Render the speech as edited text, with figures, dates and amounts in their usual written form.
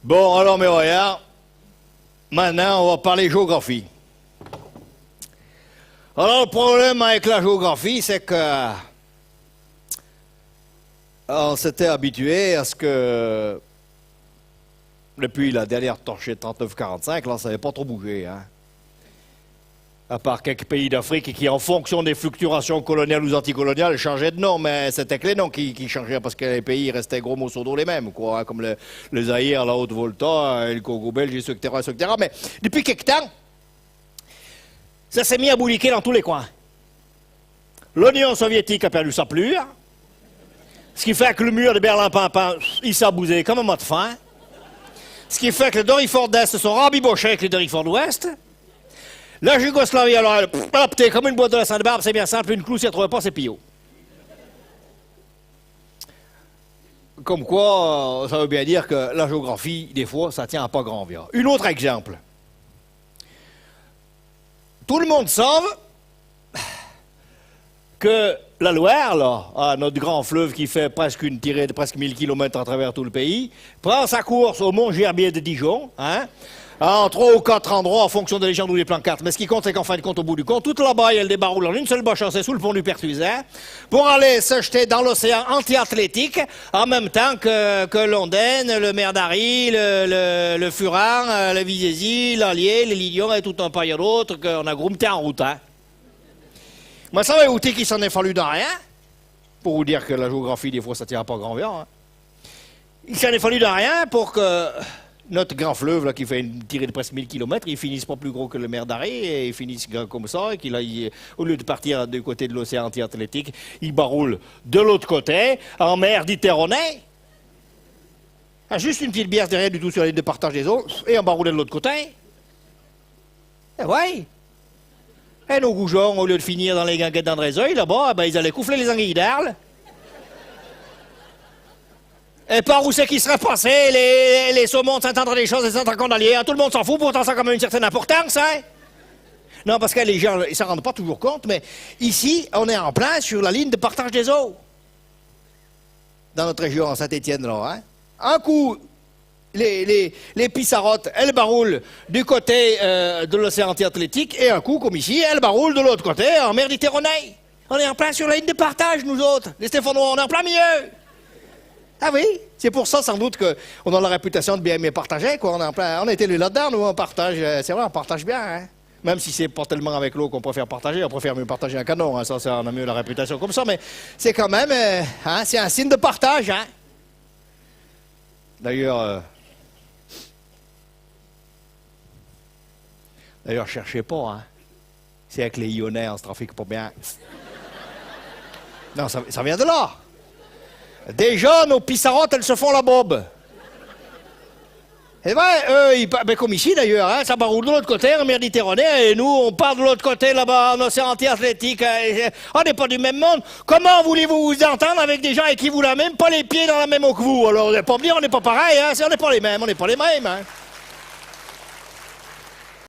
Bon, alors mes voyants, maintenant on va parler géographie. Alors le problème avec la géographie, c'est que on s'était habitué à ce que depuis la dernière torchée 39-45, là ça n'avait pas trop bougé, hein. À part quelques pays d'Afrique qui, en fonction des fluctuations coloniales ou anticoloniales, changeaient de nom, mais c'était que les noms qui changeaient parce que les pays restaient gros modo les mêmes, quoi, hein, comme le Zaïre, la Haute-Volta, le Congo belge, etc., etc. Mais depuis quelque temps, ça s'est mis à bouliquer dans tous les coins. L'Union soviétique a perdu sa plure, ce qui fait que le mur de Berlin-Pimpin, il s'est bousé comme un mot de fin, ce qui fait que les Doryford d'Est se sont rabibochés avec les Doryford d'Ouest. La Yougoslavie, alors, elle a opté comme une boîte de la Sainte-Barbe, c'est bien simple, une clou, s'y retrouve pas, c'est pillot. Comme quoi, ça veut bien dire que la géographie, des fois, ça tient à pas grand bien. Un autre exemple. Tout le monde sait que la Loire, là, notre grand fleuve qui fait presque une tirée de presque 1000 km à travers tout le pays, prend sa course au Mont-Gerbier de Dijon, hein, en 3 ou 4 endroits en fonction des légendes ou des plans cartes. Mais ce qui compte, c'est qu'en fin de compte, au bout du compte, toute la baille, elle débarroule en une seule boche, c'est sous le pont du Pertuiset, pour aller se jeter dans l'océan anti-athlétique, en même temps que l'Ondaine, le Merdari, le Furan, le Vizézy, l'Allier, les Lidions et tout un paquet d'autres qu'on a groupé en route. Hein. Moi, ça va outil qui s'en est fallu dans rien, pour vous dire que la géographie, des fois, ça tient pas grand bien. Hein. Il s'en est fallu dans rien pour que notre grand fleuve, là, qui fait une tirée de presque 1000 km, il finisse pas plus gros que le mer d'Arrêt, et il finisse comme ça, et qu'il aille, au lieu de partir du côté de l'océan anti-atlantique, il baroule de l'autre côté, en mer Méditerranée. Ah, juste une petite bière derrière du tout sur la ligne de partage des eaux, et on baroule de l'autre côté. Eh ouais. Et nos goujons, au lieu de finir dans les ganguettes d'Andrézeuil, là-bas, ben, ils allaient couffler les anguilles d'Arles. Et par où c'est qu'ils seraient passés, les saumons de Saint-André-des-Choses et Saint-André-Condalier, tout le monde s'en fout, pourtant ça a quand même une certaine importance, hein? Non, parce que les gens, ils s'en rendent pas toujours compte, mais ici, on est en plein sur la ligne de partage des eaux. Dans notre région, en Saint-Étienne, là, hein? Un coup, les pissarottes, elles baroulent du côté de l'océan anti-atlantique, et un coup, comme ici, elles baroulent de l'autre côté, en mer Méditerranée. On est en plein sur la ligne de partage, nous autres, les Stéphanois, on est en plein milieu. Ah oui, c'est pour ça sans doute qu'on a la réputation de bien aimer partager, quoi. On a été là-dedans, nous, on partage, c'est vrai, on partage bien, hein. Même si c'est pas tellement avec l'eau qu'on préfère partager, on préfère mieux partager un canon, hein. Ça, on a mieux la réputation comme ça, mais c'est quand même, hein, c'est un signe de partage, hein. D'ailleurs, cherchez pas, hein. C'est avec les Lyonnais, on se trafique pas bien. Non, ça vient de là. Déjà, nos pissarottes, elles se font la bobe. Et ben, comme ici d'ailleurs, hein, ça baroule de l'autre côté, en Méditerranée, et nous, on part de l'autre côté, là-bas, en océan anti-atlantique. On n'est pas du même monde. Comment voulez-vous vous entendre avec des gens avec qui vous n'avez même pas les pieds dans la même eau que vous? Alors, on n'est pas bien, on n'est pas pareil, hein, on n'est pas les mêmes, on n'est pas les mêmes. Hein.